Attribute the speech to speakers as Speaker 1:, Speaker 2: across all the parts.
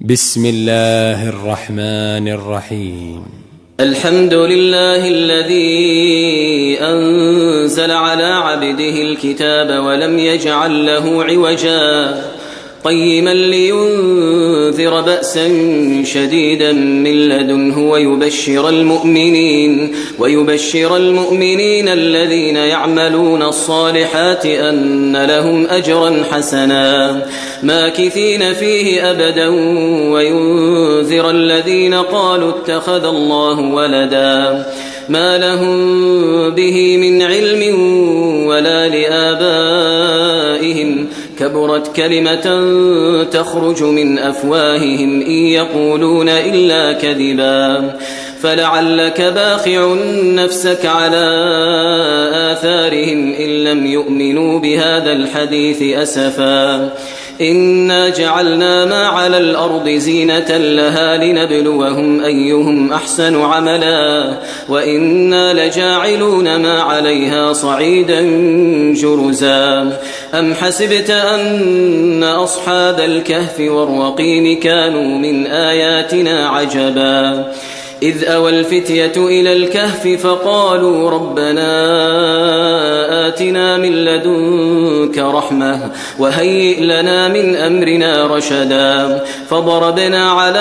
Speaker 1: بسم الله الرحمن الرحيم.
Speaker 2: الحمد لله الذي أنزل على عبده الكتاب ولم يجعل له عوجا قيما لينذر بأسا شديدا من لدنه ويبشر المؤمنين الذين يعملون الصالحات أن لهم أجرا حسنا ماكثين فيه أبدا وينذر الذين قالوا اتخذ الله ولدا ما لهم به من علم ولا لآبائهم كبرت كلمة تخرج من أفواههم إن يقولون إلا كذبا فلعلك باخع نفسك على آثارهم إن لم يؤمنوا بهذا الحديث أسفا إنا جعلنا ما على الأرض زينة لها لنبلوهم أيهم أحسن عملا وإنا لجاعلون ما عليها صعيدا جرزا أم حسبت أن أصحاب الكهف والرقيم كانوا من آياتنا عجبا إذ أوى الفتية إلى الكهف فقالوا ربنا آتنا من لدنك رحمة وهيئ لنا من أمرنا رشدا فضربنا على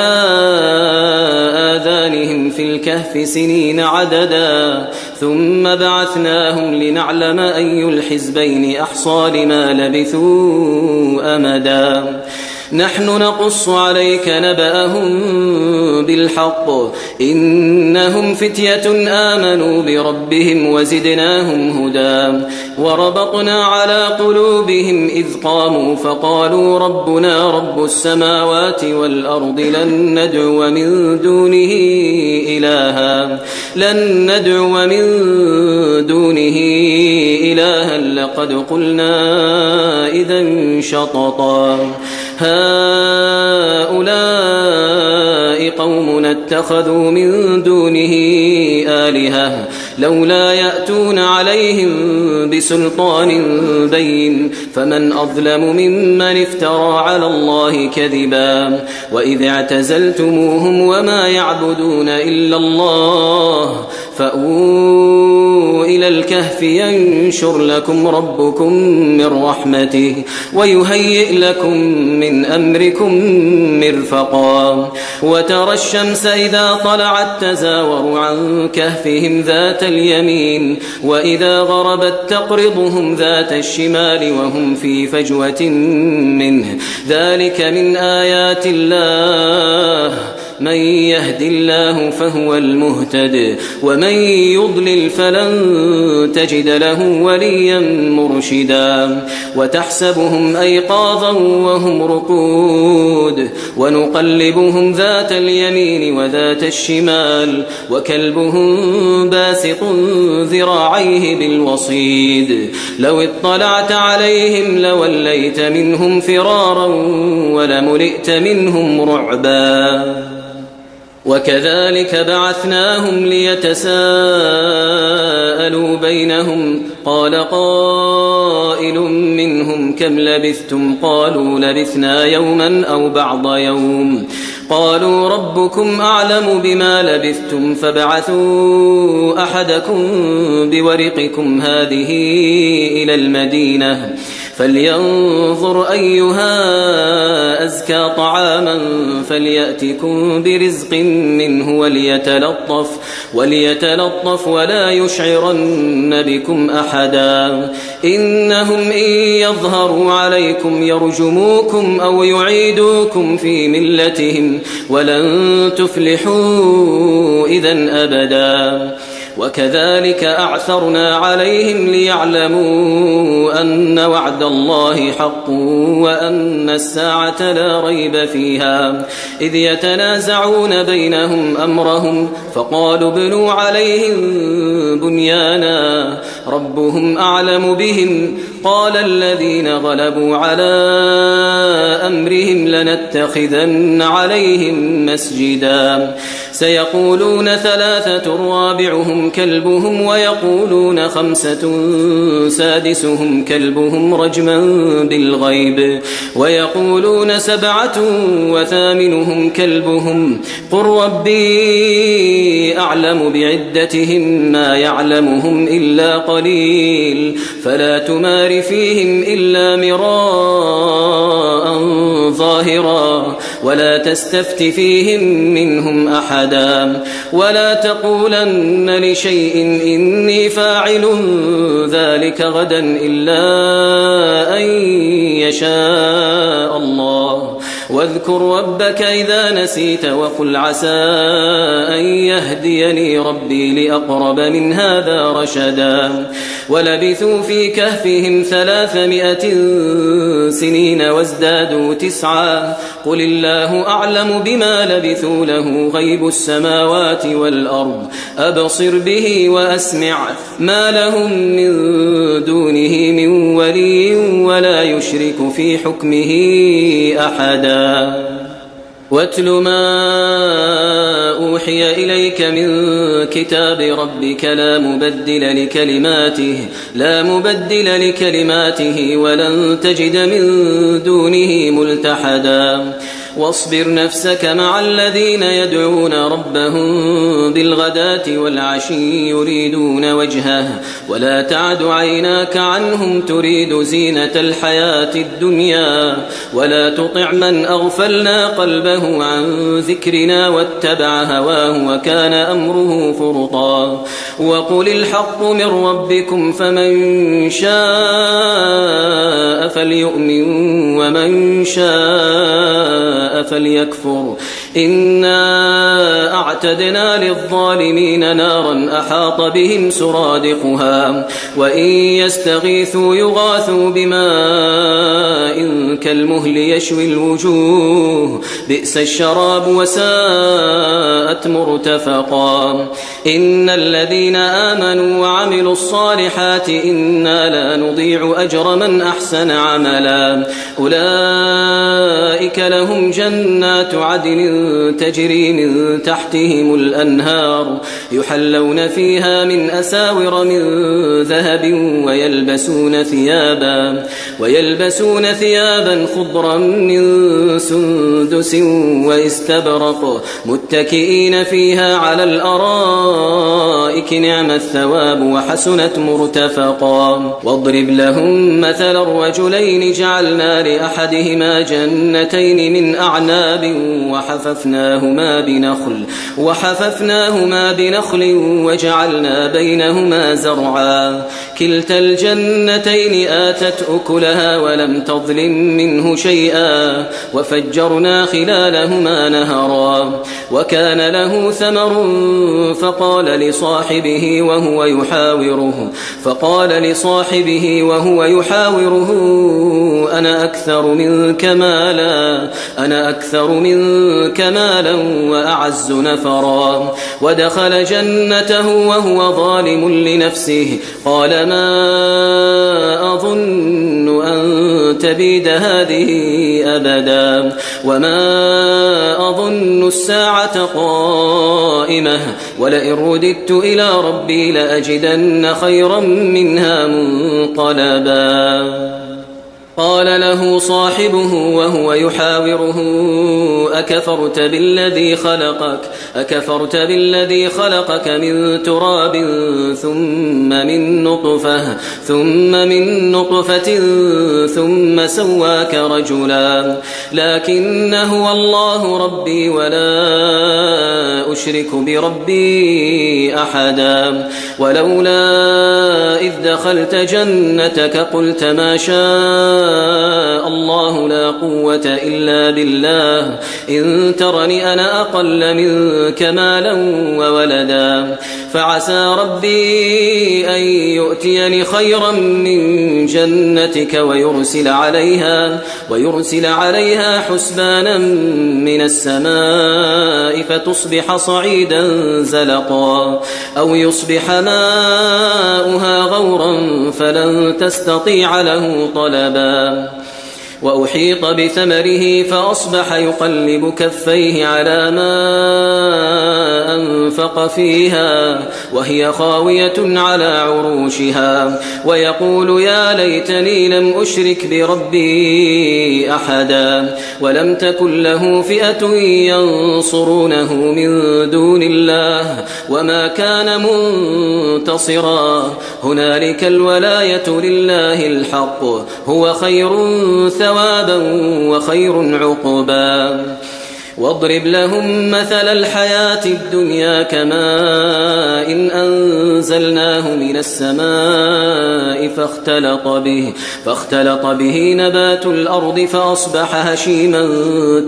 Speaker 2: آذانهم في الكهف سنين عددا ثم بعثناهم لنعلم أي الحزبين أحصى لما لبثوا أمدا نحن نقص عليك نبأهم بالحق إنهم فتية آمنوا بربهم وزدناهم هدى وربطنا على قلوبهم إذ قاموا فقالوا ربنا رب السماوات والأرض لن ندعو من دونه إلها لقد قلنا إذا شططا هؤلاء قومنا اتخذوا من دونه آلهة لولا يأتون عليهم بسلطان بين فمن أظلم ممن افترى على الله كذبا وإذ اعتزلتموهم وما يعبدون إلا الله فأووا إلى الكهف ينشر لكم ربكم من رحمته ويهيئ لكم من أمركم مرفقا وترى الشمس إذا طلعت تزاور عن كهفهم ذات اليمين وإذا غربت تقرضهم ذات الشمال وهم في فجوة منه ذلك من آيات الله من يهد الله فهو المهتد ومن يضلل فلن تجد له وليا مرشدا وتحسبهم أيقاظا وهم رقود ونقلبهم ذات اليمين وذات الشمال وكلبهم باسط ذراعيه بالوصيد لو اطلعت عليهم لوليت منهم فرارا ولملئت منهم رعبا وكذلك بعثناهم ليتساءلوا بينهم قال قائل منهم كم لبثتم قالوا لبثنا يوما أو بعض يوم قالوا ربكم أعلم بما لبثتم فابعثوا أحدكم بورقكم هذه إلى المدينة فلينظر أيها أزكى طعاما فليأتكم برزق منه وليتلطف ولا يشعرن بكم أحدا إنهم إن يظهروا عليكم يرجموكم أو يعيدوكم في ملتهم ولن تفلحوا إذن أبدا وكذلك أعثرنا عليهم ليعلموا أن وعد الله حق وأن الساعة لا ريب فيها إذ يتنازعون بينهم أمرهم فقالوا ابنوا عليهم بنيانا ربهم أعلم بهم قال الذين غلبوا على أمرهم لنتخذن عليهم مسجدا سيقولون 3 رابعهم كلبهم ويقولون 5 سادسهم كلبهم رجما بالغيب ويقولون 7 وثامنهم كلبهم قل ربي أعلم بعدتهم ما يعلمهم إلا قليل فلا تمار فيهم إلا مراء ظاهرا ولا تستفت فيهم منهم أحدا ولا تقولن لشيء إني فاعل ذلك غدا إلا أن يشاء الله واذكر ربك إذا نسيت وقل عسى أن يهديني ربي لأقرب من هذا رشدا ولبثوا في كهفهم 300 سنين وازدادوا 9 قل الله أعلم بما لبثوا له غيب السماوات والأرض أبصر به وأسمع ما لهم من دونه من ولي ولا يشرك في حكمه أحدا واتل ما أوحي إليك من كتاب ربك لا مبدل لكلماته ولن تجد من دونه ملتحدا واصبر نفسك مع الذين يدعون ربهم بالغداة والعشي يريدون وجهه ولا تعد عيناك عنهم تريد زينة الحياة الدنيا ولا تطع من أغفلنا قلبه عن ذكرنا واتبع هواه وكان أمره فرطا وقل الحق من ربكم فمن شاء فليؤمن ومن شاء فليكفر إنا أعتدنا للظالمين نارا أحاط بهم سرادقها وإن يستغيثوا يغاثوا بماء كالمهل يشوي الوجوه بئس الشراب وساءت مرتفقا إن الذين آمنوا وعملوا الصالحات إنا لا نضيع أجر من أحسن عملا أولئك لهم جنات عدن تجري من تحتهم الأنهار يحلون فيها من أساور من ذهب ويلبسون ثيابا خضرا من سندس واستبرق متكئين فيها على الأرائك نعم الثواب وحسنت مرتفقا واضرب لهم مثل الرجلين جعلنا لأحدهما جنتين من أعناب وحففناهما بنخل وجعلنا بينهما زرعا كلتا الجنتين آتت أكلها ولم تظلم منه شيئا وفجرنا خلالهما نهرا وكان له ثمر فقال لصاحبه وهو يحاوره أنا أكثر منك مالا وأعز نفرا ودخل جنته وهو ظالم لنفسه قال ما أظن أن تبيد هذه أبدا وما أظن الساعة قائمة ولئن رددت إلى ربي لأجدن خيرا منها منقلبا قال له صاحبه وهو يحاوره أكفرت بالذي خلقك من تراب ثم من نطفة ثم سواك رجلا لكن هو الله ربي ولا أشرك بربي أحدا ولولا إذ دخلت جنتك قلت ما شاء الله لا قوة إلا بالله إن ترني أنا أقل منك مالا وولدا فعسى ربي أن يؤتيني خيرا من جنتك ويرسل عليها حسبانا من السماء فتصبح صعيدا زلقا أو يصبح ماؤها غورا فلن تستطيع له طلبا وأحيط بثمره فأصبح يقلب كفيه على ما أنفق فيها وهي خاوية على عروشها ويقول يا ليتني لم أشرك بربي أحدا ولم تكن له فئة ينصرونه من دون الله وما كان منتصرا هنالك الولاية لله الحق هو خير ثوابا وخير عقبا واضرب لهم مثل الحياة الدنيا كماء إن أنزلناه من السماء فاختلط به نبات الأرض فأصبح هشيما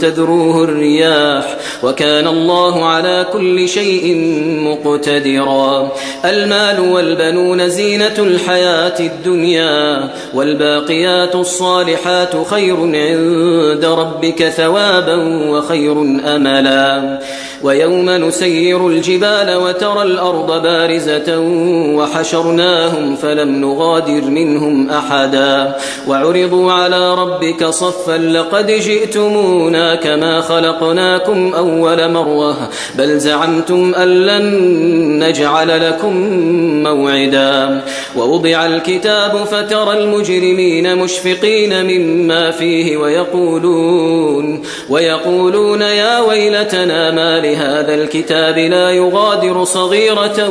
Speaker 2: تذروه الرياح وكان الله على كل شيء مقتدرا المال والبنون زينة الحياة الدنيا والباقيات الصالحات خير عند ربك ثوابا وخير أملا ويوم نسير الجبال وترى الأرض بارزة وحشرناهم فلم نغادر منهم أحدا وعرضوا على ربك صفا لقد جئتمونا كما خلقناكم أول مرة بل زعمتم أن لن نجعل لكم موعدا ووضع الكتاب فترى المجرمين مشفقين مما فيه ويقولون يا ويلتنا ما لهذا الكتاب لا يغادر صغيرة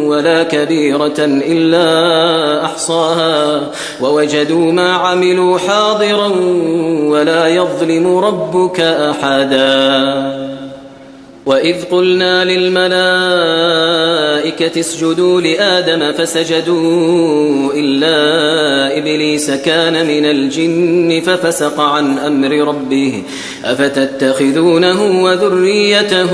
Speaker 2: ولا كبيرة إلا أحصاها ووجدوا ما عملوا حاضرا ولا يظلم ربك أحدا وإذ قلنا للملائكة اسجدوا لآدم فسجدوا إلا إبليس كان من الجن ففسق عن أمر ربه أفتتخذونه وذريته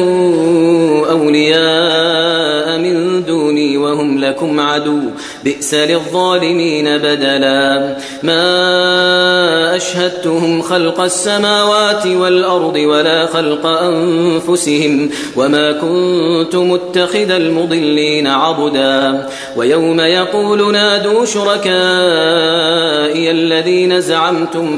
Speaker 2: أولياء من دوني وهم لكم عدو بئس للظالمين بدلا ما أشهدتهم خلق السماوات والأرض ولا خلق أنفسهم وما كنت متخذ المضلين عضدا ويوم يقول نادوا شركائي الذين زعمتم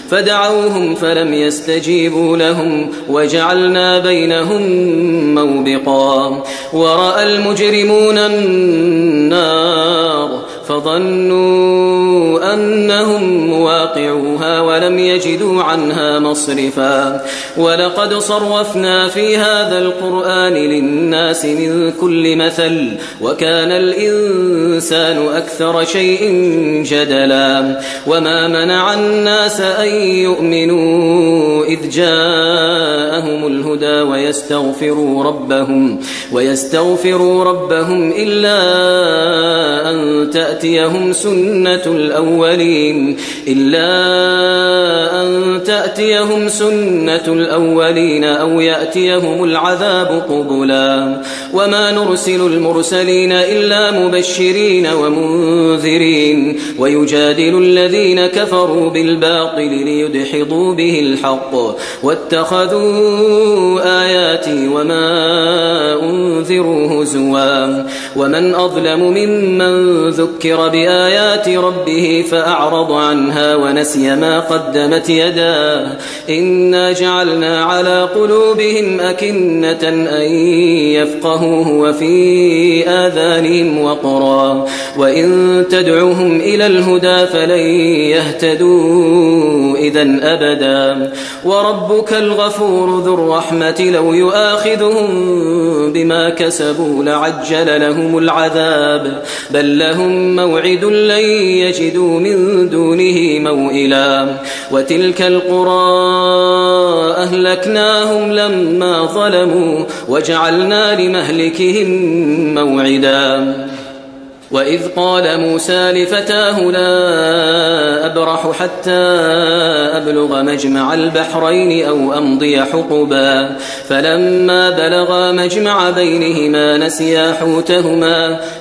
Speaker 2: فدعوهم فلم يستجيبوا لهم وجعلنا بينهم موبقا ورأى المجرمون النار فظنوا أنهم مواقعوها ولم يجدوا عنها مصرفا ولقد صرفنا في هذا القرآن للناس من كل مثل وكان الإنسان أكثر شيء جدلا وما منع الناس أن يؤمنوا إذ جاءهم الهدى ويستغفروا ربهم إلا أن تأتيهم سنة الأولين أو يأتيهم العذاب قبلا وما نرسل المرسلين إلا مبشرين ومنذرين ويجادل الذين كفروا بالباطل ليدحضوا به الحق واتخذوا آياتي وما أنذروا هزوا ومن أظلم ممن ذكر بآيات ربه فأعرض عنها ونسي ما قدمت يداه إنا جعلنا على قلوبهم أكنة أن يفقهوه وفي آذانهم وقرا وإن تدعوهم إلى الهدى فلن يهتدوا إذن أبدا وربك الغفور ذو الرحمة لو يؤاخذهم بما كسبوا لعجل لهم العذاب بل لهم موعد لن يجدوا من دونه موئلا وتلك القرى أهلكناهم لما ظلموا وجعلنا لمهلكهم موعدا وإذ قال موسى لفتاه لا أبرح حتى أبلغ مجمع البحرين أو أمضي حقبا فلما بلغا مجمع بينهما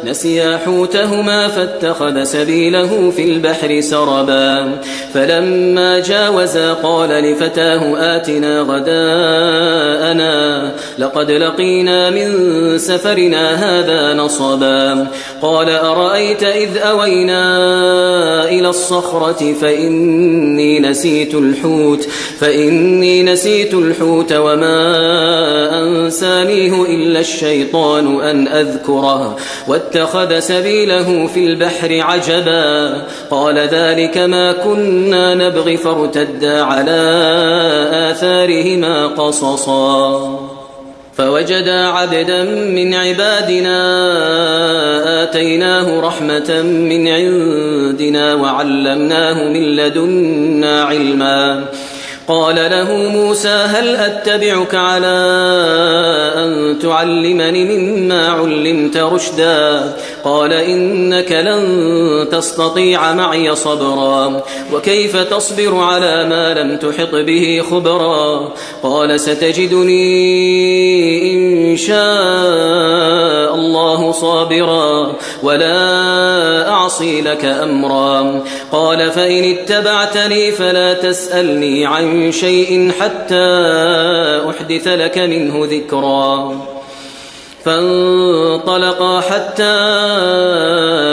Speaker 2: نسيا حوتهما فاتخذ سبيله في البحر سربا فلما جاوزا قال لفتاه آتنا غداءنا لقد لقينا من سفرنا هذا نصبا قال أرأيت إذ أوينا إلى الصخرة فإني نسيت الحوت وما أنسانيه إلا الشيطان أن أذكره واتخذ سبيله في البحر عجبا قال ذلك ما كنا نبغي فارتدا على آثارهما قصصا فوجدا عبدا من عبادنا آتيناه رحمة من عندنا وعلمناه من لدنا علما قال له موسى هل أتبعك على أن تعلمني مما علمت رشدا قال إنك لن تستطيع معي صبرا وكيف تصبر على ما لم تحط به خبرا قال ستجدني إن شاء الله صابرا ولا أعصي لك أمرا قال فإن اتبعتني فلا تسألني عن شيء حتى أحدث لك منه ذكرا فانطلقا حتى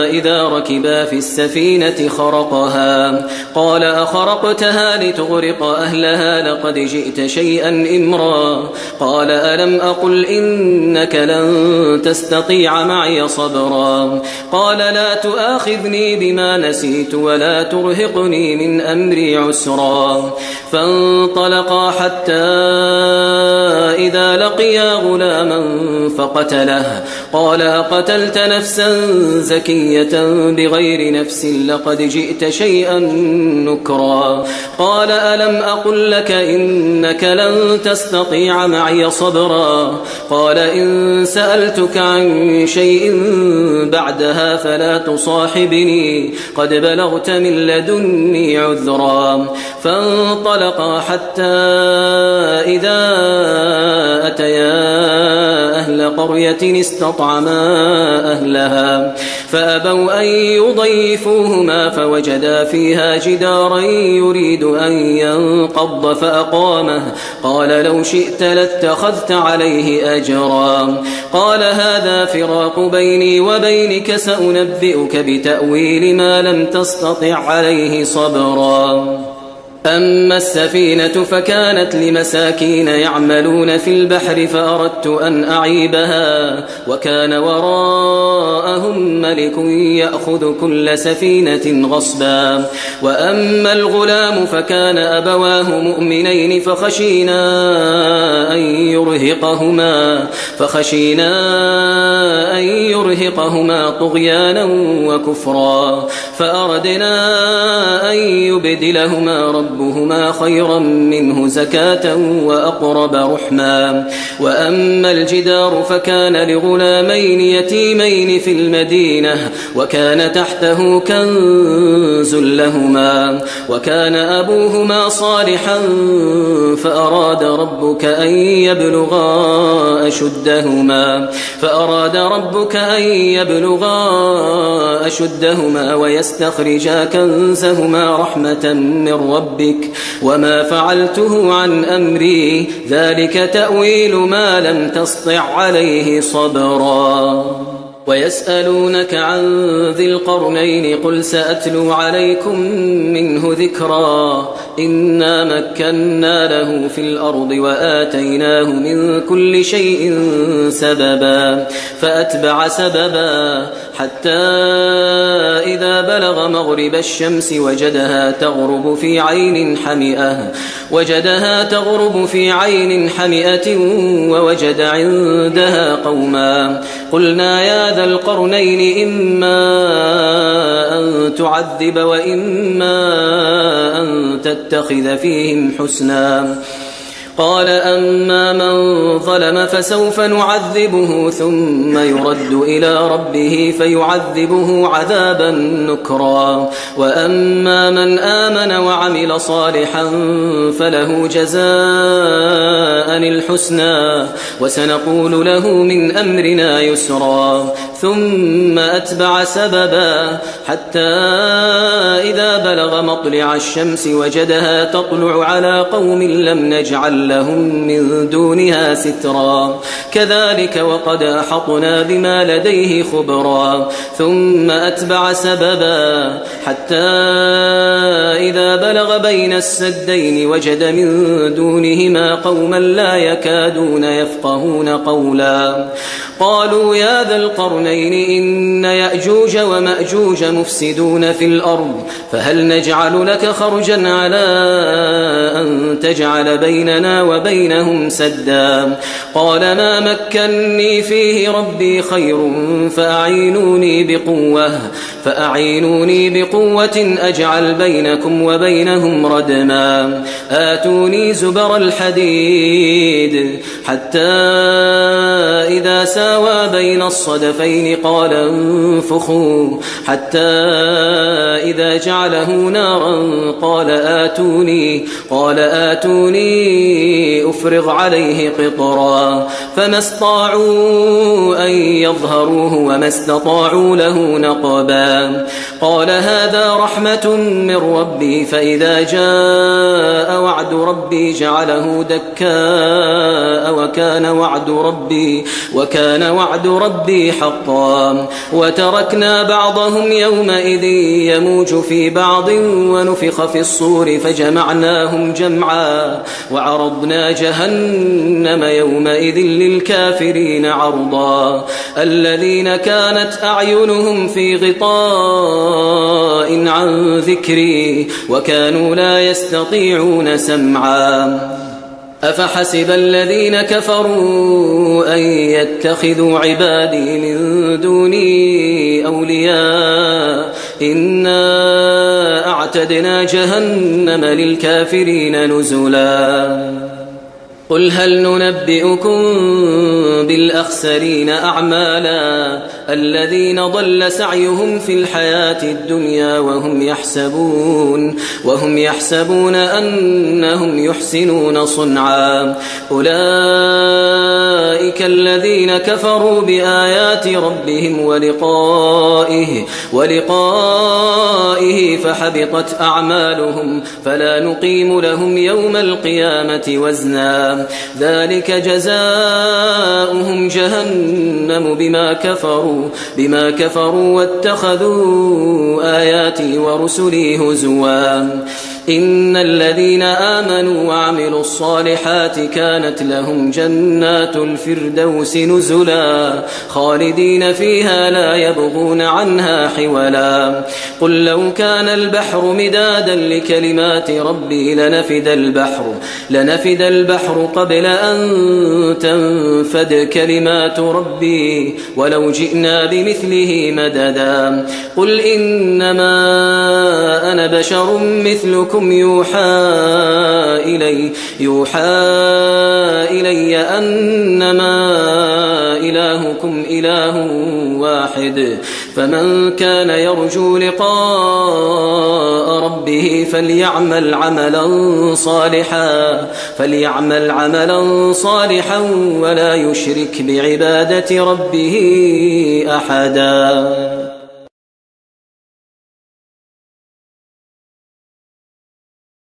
Speaker 2: إذا ركبا في السفينة خرقها قال أخرقتها لتغرق أهلها لقد جئت شيئا إمرا قال ألم أقل إنك لن تستطيع معي صبرا قال لا تؤاخذني بما نسيت ولا ترهقني من أمري عسرا فانطلقا حتى إذا لقيا غلاما فقتله قال أقتلت نفسا زكية بغير نفس لقد جئت شيئا نكرا قال ألم أقل لك إنك لن تستطيع معي صبرا قال إن سألتك عن شيء بعدها فلا تصاحبني قد بلغت من لدني عذرا فانطلقا حتى إذا أتيا أهل قرية استطعما أهلها فأبوا أن يضيفوهما فوجدا فيها جدارا يريد أن ينقض فأقامه قال لو شئت لاتخذت عليه أجرا قال هذا فراق بيني وبينك سأنبئك بتأويل ما لم تستطع عليه صبرا أما السفينة فكانت لمساكين يعملون في البحر فأردت أن أعيبها وكان وراءهم ملك يأخذ كل سفينة غصبا وأما الغلام فكان أبواه مؤمنين فخشينا أن يرهقهما طغيانا وكفرا فأردنا أن يبدلهما ربهما خيرا منه زكاة وأقرب رحما وأما الجدار فكان لغلامين يتيمين في المدينة وكان تحته كنز لهما وكان أبوهما صالحا فأراد ربك أن يبلغا أشدهما ويستخرجا كنزهما رحمة من ربك وما فعلته عن أمري ذلك تأويل ما لم تسطع عليه صبرا ويسألونك عن ذي القرنين قل سأتلو عليكم منه ذكرا إنا مكنا له في الأرض وآتيناه من كل شيء سببا فأتبع سببا حتى إذا بلغ مغرب الشمس وجدها تغرب في عين حمئة ووجد عندها قوما قلنا يا ذا القرنين إما أن تعذب وإما أن تتخذ فيهم حسنا قال أما من ظلم فسوف نعذبه ثم يرد إلى ربه فيعذبه عذابا نكرا وأما من آمن وعمل صالحا فله جزاء الحسنى وسنقول له من أمرنا يسرا ثم أتبع سببا حتى إذا بلغ مطلع الشمس وجدها تطلع على قوم لم نجعل لهم من دونها سترا كذلك وقد أحطنا بما لديه خبرا ثم أتبع سببا حتى إذا بلغ بين السدين وجد من دونهما قوما لا يكادون يفقهون قولا قالوا يا ذا القرنين إن يأجوج ومأجوج مفسدون في الأرض فهل نجعل لك خرجا على أن تجعل بيننا وبينهم سدا قال ما مكني فيه ربي خير فأعينوني بقوة أجعل بينكم وبينهم ردما آتوني زبر الحديد حتى إذا ساوى بين الصدفين قال انفخوا حتى إذا جعله نارا قال آتوني أفرغ عليه قطرا فما استطاعوا أن يظهروه وما استطاعوا له نقبا قال هذا رحمة من ربي فإذا جاء وعد ربي جعله دكاء وكان وعد ربي حقا وتركنا بعضهم يومئذ يموج في بعض ونفخ في الصور فجمعناهم جمعا وعرضنا جهنم يومئذ للكافرين عرضا الذين كانت أعينهم في غطاء عن ذكري وكانوا لا يستطيعون سمعا أفحسب الذين كفروا أن يتخذوا عبادي من دوني أولياء إنا أعتدنا جهنم للكافرين نزلا قل هل ننبئكم بالأخسرين أعمالا الذين ضل سعيهم في الحياة الدنيا وهم يحسبون أنهم يحسنون صنعا أولئك الذين كفروا بآيات ربهم ولقائه فحبطت أعمالهم فلا نقيم لهم يوم القيامة وزنا ذلك جزاؤهم جهنم بما كفروا واتخذوا آياتي ورسلي هزوا إن الذين آمنوا وعملوا الصالحات كانت لهم جنات الفردوس نزلا خالدين فيها لا يبغون عنها حولا قل لو كان البحر مدادا لكلمات ربي لنفد البحر قبل أن تنفد كلمات ربي ولو جئنا بمثله مددا قل إنما أنا بشر مثلكم يوحى إلي أنما إلهكم إله واحد فمن كان يرجو لقاء ربه فليعمل عملا صالحا ولا يشرك بعبادة ربه أحدا